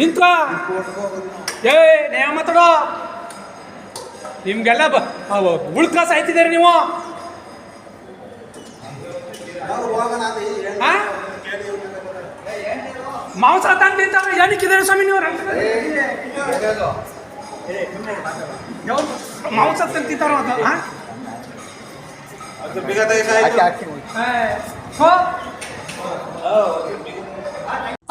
ನಿಂತ್ಕೋ ಏ ನೇಮ ಮಾತಾಡೋ ನಿಮ್ಗೆಲ್ಲ ಉಳ್ಕ ಸಾಯ್ತಿದ್ದೀರಿ ನೀವು ಮಾಂಸ ತಂದಿದ್ದಾರೆ ಏನಕ್ಕಿದ್ದಾರೆ ಸ್ವಾಮಿ ನೀವು ಮಾಂಸ ತಂತಿದ್ದಾರೋ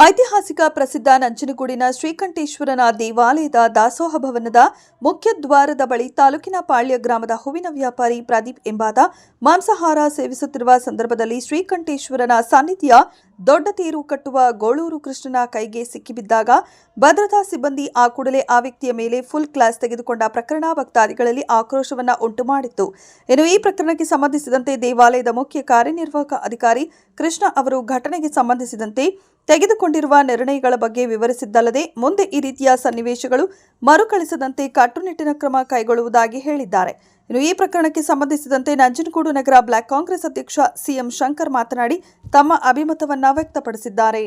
ಐತಿಹಾಸಿಕ ಪ್ರಸಿದ್ಧ ನಂಜನಗೂಡಿನ ಶ್ರೀಕಂಠೇಶ್ವರನ ದೇವಾಲಯದ ದಾಸೋಹ ಭವನದ ಮುಖ್ಯ ದ್ವಾರದ ಬಳಿ ತಾಲೂಕಿನ ಪಾಳ್ಯ ಗ್ರಾಮದ ಹೂವಿನ ವ್ಯಾಪಾರಿ ಪ್ರದೀಪ್ ಎಂಬಾತ ಮಾಂಸಾಹಾರ ಸೇವಿಸುತ್ತಿರುವ ಸಂದರ್ಭದಲ್ಲಿ ಶ್ರೀಕಂಠೇಶ್ವರನ ಸನ್ನಿಧಿಯ ದೊಡ್ಡ ತೇರು ಕಟ್ಟುವ ಗೋಳೂರು ಕೃಷ್ಣನ ಕೈಗೆ ಸಿಕ್ಕಿಬಿದ್ದಾಗ ಭದ್ರತಾ ಸಿಬ್ಬಂದಿ ಆ ಕೂಡಲೇ ಆ ವ್ಯಕ್ತಿಯ ಮೇಲೆ ಫುಲ್ ಕ್ಲಾಸ್ ತೆಗೆದುಕೊಂಡ ಪ್ರಕರಣ ಭಕ್ತಾದಿಗಳಲ್ಲಿ ಆಕ್ರೋಶವನ್ನ ಉಂಟುಮಾಡಿತ್ತು. ಇನ್ನು ಈ ಪ್ರಕರಣಕ್ಕೆ ಸಂಬಂಧಿಸಿದಂತೆ ದೇವಾಲಯದ ಮುಖ್ಯ ಕಾರ್ಯನಿರ್ವಾಹಕ ಅಧಿಕಾರಿ ಕೃಷ್ಣ ಅವರು ಘಟನೆಗೆ ಸಂಬಂಧಿಸಿದಂತೆ ತೆಗೆದುಕೊಂಡಿರುವ ನಿರ್ಣಯಗಳ ಬಗ್ಗೆ ವಿವರಿಸಿದ್ದಲ್ಲದೆ ಮುಂದೆ ಈ ರೀತಿಯ ಸನ್ನಿವೇಶಗಳು ಮರುಕಳಿಸದಂತೆ ಕಟ್ಟುನಿಟ್ಟಿನ ಕ್ರಮ ಕೈಗೊಳ್ಳುವುದಾಗಿ ಹೇಳಿದ್ದಾರೆ. ಇನ್ನು ಈ ಪ್ರಕರಣಕ್ಕೆ ಸಂಬಂಧಿಸಿದಂತೆ ನಂಜನಗೂಡು ನಗರ ಬ್ಲಾಕ್ ಕಾಂಗ್ರೆಸ್ ಅಧ್ಯಕ್ಷ ಸಿಎಂ ಶಂಕರ್ ಮಾತನಾಡಿ ತಮ್ಮ ಅಭಿಮತವನ್ನ ವ್ಯಕ್ತಪಡಿಸಿದ್ದಾರೆ.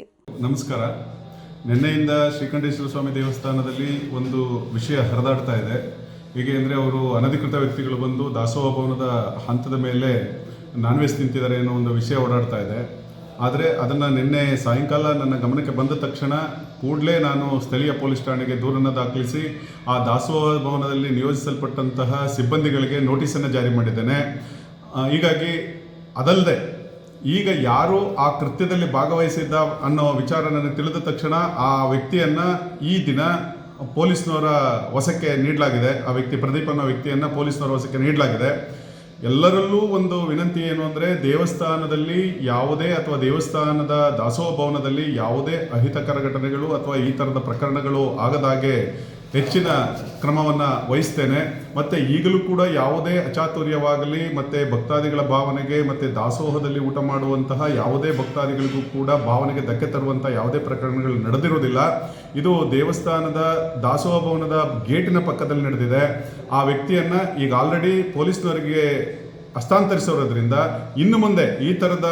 ನಮಸ್ಕಾರ. ನಿನ್ನೆಯಿಂದ ಶ್ರೀಕಂಠೇಶ್ವರ ಸ್ವಾಮಿ ದೇವಸ್ಥಾನದಲ್ಲಿ ಒಂದು ವಿಷಯ ಹರಿದಾಡ್ತಾ ಇದೆ. ಹೀಗೆ ಅಂದರೆ ಅವರು ಅನಧಿಕೃತ ವ್ಯಕ್ತಿಗಳು ಬಂದು ದಾಸೋಹ ಭವನದ ಹಂತದ ಮೇಲೆ ನಾನ್ ವೆಜ್ ತಿಂತಿದ್ದಾರೆ ಅನ್ನೋ ಒಂದು ವಿಷಯ ಓಡಾಡ್ತಾ ಇದೆ. ಆದರೆ ಅದನ್ನು ನಿನ್ನೆ ಸಾಯಂಕಾಲ ನನ್ನ ಗಮನಕ್ಕೆ ಬಂದ ತಕ್ಷಣ ಕೂಡಲೇ ನಾನು ಸ್ಥಳೀಯ ಪೊಲೀಸ್ ಠಾಣೆಗೆ ದೂರನ್ನು ದಾಖಲಿಸಿ ಆ ದಾಸೋಹ ಭವನದಲ್ಲಿ ನಿಯೋಜಿಸಲ್ಪಟ್ಟಂತಹ ಸಿಬ್ಬಂದಿಗಳಿಗೆ ನೋಟಿಸನ್ನು ಜಾರಿ ಮಾಡಿದ್ದೇನೆ. ಹೀಗಾಗಿ ಅದಲ್ಲದೆ ಈಗ ಯಾರು ಆ ಕೃತ್ಯದಲ್ಲಿ ಭಾಗವಹಿಸಿದ್ದ ಅನ್ನೋ ವಿಚಾರ ನನಗೆ ತಿಳಿದ ತಕ್ಷಣ ಆ ವ್ಯಕ್ತಿಯನ್ನು ಈ ದಿನ ಪೊಲೀಸ್ನವರ ವಶಕ್ಕೆ ನೀಡಲಾಗಿದೆ. ಆ ವ್ಯಕ್ತಿ ಪ್ರದೀಪ್ ಅನ್ನೋ ವ್ಯಕ್ತಿಯನ್ನು ಪೊಲೀಸ್ನವರ ವಶಕ್ಕೆ ನೀಡಲಾಗಿದೆ. ಎಲ್ಲರಲ್ಲೂ ಒಂದು ವಿನಂತಿ ಏನು ಅಂದರೆ ದೇವಸ್ಥಾನದಲ್ಲಿ ಯಾವುದೇ ಅಥವಾ ದೇವಸ್ಥಾನದ ದಾಸೋಹ ಭವನದಲ್ಲಿ ಯಾವುದೇ ಅಹಿತಕರ ಘಟನೆಗಳು ಅಥವಾ ಈ ಥರದ ಪ್ರಕರಣಗಳು ಆಗದಾಗೆ ಹೆಚ್ಚಿನ ಕ್ರಮವನ್ನು ವಹಿಸ್ತೇನೆ. ಮತ್ತು ಈಗಲೂ ಕೂಡ ಯಾವುದೇ ಅಚಾತುರ್ಯವಾಗಲಿ ಮತ್ತು ಭಕ್ತಾದಿಗಳ ಭಾವನೆಗೆ ಮತ್ತು ದಾಸೋಹದಲ್ಲಿ ಊಟ ಮಾಡುವಂತಹ ಯಾವುದೇ ಭಕ್ತಾದಿಗಳಿಗೂ ಕೂಡ ಭಾವನೆಗೆ ಧಕ್ಕೆ ತರುವಂಥ ಯಾವುದೇ ಪ್ರಕರಣಗಳು ನಡೆದಿರೋದಿಲ್ಲ. ಇದು ದೇವಸ್ಥಾನದ ದಾಸೋಹ ಭವನದ ಗೇಟಿನ ಪಕ್ಕದಲ್ಲಿ ನಡೆದಿದೆ. ಆ ವ್ಯಕ್ತಿಯನ್ನು ಈಗ ಆಲ್ರೆಡಿ ಪೊಲೀಸ್ನವರಿಗೆ ಹಸ್ತಾಂತರಿಸಿರೋದ್ರಿಂದ ಇನ್ನು ಮುಂದೆ ಈ ಥರದ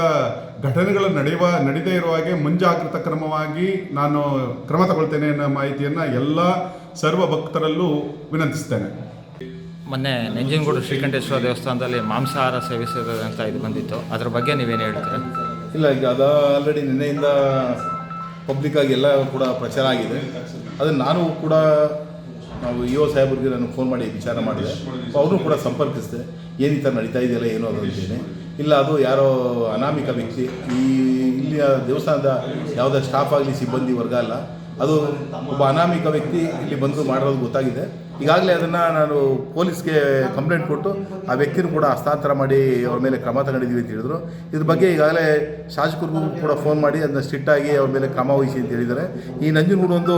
ಘಟನೆಗಳು ನಡೀದೇ ಇರುವ ಹಾಗೆ ಮುಂಜಾಗ್ರತಾ ಕ್ರಮವಾಗಿ ನಾನು ಕ್ರಮ ತಗೊಳ್ತೇನೆ ಅನ್ನೋ ಮಾಹಿತಿಯನ್ನು ಎಲ್ಲ ಸರ್ವ ಭಕ್ತರಲ್ಲೂ ವಿನಂತಿಸ್ತೇನೆ. ಮೊನ್ನೆ ನಂಜನಗೂಡು ಶ್ರೀಕಂಠೇಶ್ವರ ದೇವಸ್ಥಾನದಲ್ಲಿ ಮಾಂಸಾಹಾರ ಸೇವಿಸಿದೆ ಅಂತ ಇದು ಬಂದಿತ್ತು, ಅದರ ಬಗ್ಗೆ ನೀವೇನು ಹೇಳ್ತೀರಾ? ಇಲ್ಲ, ಈಗ ಅದು ಆಲ್ರೆಡಿ ನಿನ್ನೆಯಿಂದ ಪಬ್ಲಿಕ್ಕಾಗಿ ಎಲ್ಲ ಕೂಡ ಪ್ರಚಾರ ಆಗಿದೆ. ಅದನ್ನು ನಾನು ಕೂಡ ನಾವು ಇಒ ಸಾಹೇಬ್ರಿಗೆ ನಾನು ಫೋನ್ ಮಾಡಿ ವಿಚಾರ ಮಾಡಿದೆ. ಅವರು ಕೂಡ ಸಂಪರ್ಕಿಸಿದೆ, ಏನು ಈ ಥರ ನಡೀತಾ ಇದೆಯಲ್ಲ ಏನೋ ಅದು ಅಂತೇನೆ. ಇಲ್ಲ, ಅದು ಯಾರೋ ಅನಾಮಿಕ ವ್ಯಕ್ತಿ, ಇಲ್ಲಿಯ ದೇವಸ್ಥಾನದ ಯಾವುದೇ ಸ್ಟಾಫ್ ಆಗಲಿ ಸಿಬ್ಬಂದಿ ವರ್ಗ ಅಲ್ಲ, ಅದು ಒಬ್ಬ ಅನಾಮಿಕ ವ್ಯಕ್ತಿ ಇಲ್ಲಿ ಬಂದು ಮಾಡಿರೋದು ಗೊತ್ತಾಗಿದೆ. ಈಗಾಗಲೇ ಅದನ್ನು ನಾನು ಪೊಲೀಸ್ಗೆ ಕಂಪ್ಲೇಂಟ್ ಕೊಟ್ಟು ಆ ವ್ಯಕ್ತಿನೂ ಕೂಡ ಹಸ್ತಾಂತರ ಮಾಡಿ ಅವ್ರ ಮೇಲೆ ಕ್ರಮ ತಗೊಂಡಿದ್ದೀವಿ ಅಂತ ಹೇಳಿದರು. ಇದ್ರ ಬಗ್ಗೆ ಈಗಾಗಲೇ ಶಾಸಕರಿಗೂ ಕೂಡ ಫೋನ್ ಮಾಡಿ ಅದನ್ನ ಸ್ಟ್ರಿಕ್ಟಾಗಿ ಅವ್ರ ಮೇಲೆ ಕ್ರಮ ವಹಿಸಿ ಅಂತ ಹೇಳಿದ್ದಾರೆ. ಈ ನಂಜನಗೂಡು ಒಂದು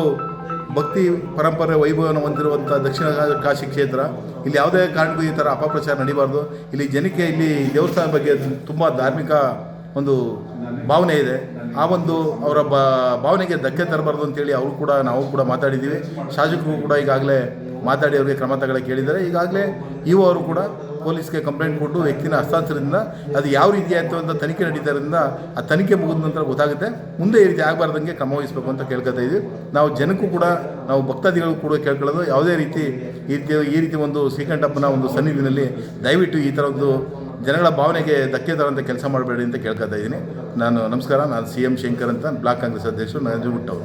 ಭಕ್ತಿ ಪರಂಪರೆ ವೈಭವವನ್ನು ಹೊಂದಿರುವಂಥ ದಕ್ಷಿಣ ಕಾಶಿ ಕ್ಷೇತ್ರ. ಇಲ್ಲಿ ಯಾವುದೇ ಕಾರಣಕ್ಕೂ ಈ ಥರ ಅಪಪ್ರಚಾರ ನಡೀಬಾರ್ದು. ಇಲ್ಲಿ ಜನಕ್ಕೆ ಇಲ್ಲಿ ದೇವಸ್ಥಾನ ಬಗ್ಗೆ ತುಂಬ ಧಾರ್ಮಿಕ ಒಂದು ಭಾವನೆ ಇದೆ. ಆ ಒಂದು ಅವರ ಭಾವನೆಗೆ ಧಕ್ಕೆ ತರಬಾರ್ದು ಅಂತೇಳಿ ನಾವು ಕೂಡ ಮಾತಾಡಿದ್ದೀವಿ. ಶಾಸಕರು ಕೂಡ ಈಗಾಗಲೇ ಮಾತಾಡಿ ಅವರಿಗೆ ಕ್ರಮ ತಗೊಳ್ಳೋಕೆ ಹೇಳಿದ್ದಾರೆ. ಈಗಾಗಲೇ ಇಒ ಅವರು ಕೂಡ ಪೊಲೀಸ್ಗೆ ಕಂಪ್ಲೇಂಟ್ ಕೊಟ್ಟು ವ್ಯಕ್ತಿನ ಹಸ್ತಾಂತರದಿಂದ ಅದು ಯಾವ ರೀತಿ ಆಯಿತು ಅಂತ ತನಿಖೆ ನಡೀತಾರಿಂದ ಆ ತನಿಖೆ ಮುಗಿದ ನಂತರ ಗೊತ್ತಾಗುತ್ತೆ. ಮುಂದೆ ಈ ರೀತಿ ಆಗಬಾರ್ದಂಗೆ ಕ್ರಮ ವಹಿಸಬೇಕು ಅಂತ ಕೇಳ್ಕೊತಾ ಇದ್ದೀವಿ. ನಾವು ಜನಕ್ಕೂ ಕೂಡ, ನಾವು ಭಕ್ತಾದಿಗಳು ಕೂಡ ಕೇಳ್ಕೊಳ್ಳೋದು, ಯಾವುದೇ ರೀತಿ ಈ ರೀತಿ ಒಂದು ಶ್ರೀಕಂಠಪ್ಪನ ಒಂದು ಸನ್ನಿಧಿನಲ್ಲಿ ದಯವಿಟ್ಟು ಈ ಥರ ಒಂದು ಜನಗಳ ಭಾವನೆಗೆ ಧಕ್ಕೆ ತರಂತ ಕೆಲಸ ಮಾಡಬೇಡಿ ಅಂತ ಕೇಳ್ಕೊತಾ ಇದ್ದೀನಿ. ನಮಸ್ಕಾರ. ನಾನು CM ಶಂಕರ್ ಅಂತ, ಬ್ಲಾಕ್ ಕಾಂಗ್ರೆಸ್ ಅಧ್ಯಕ್ಷರು, ನಂಜನಗೂಡು.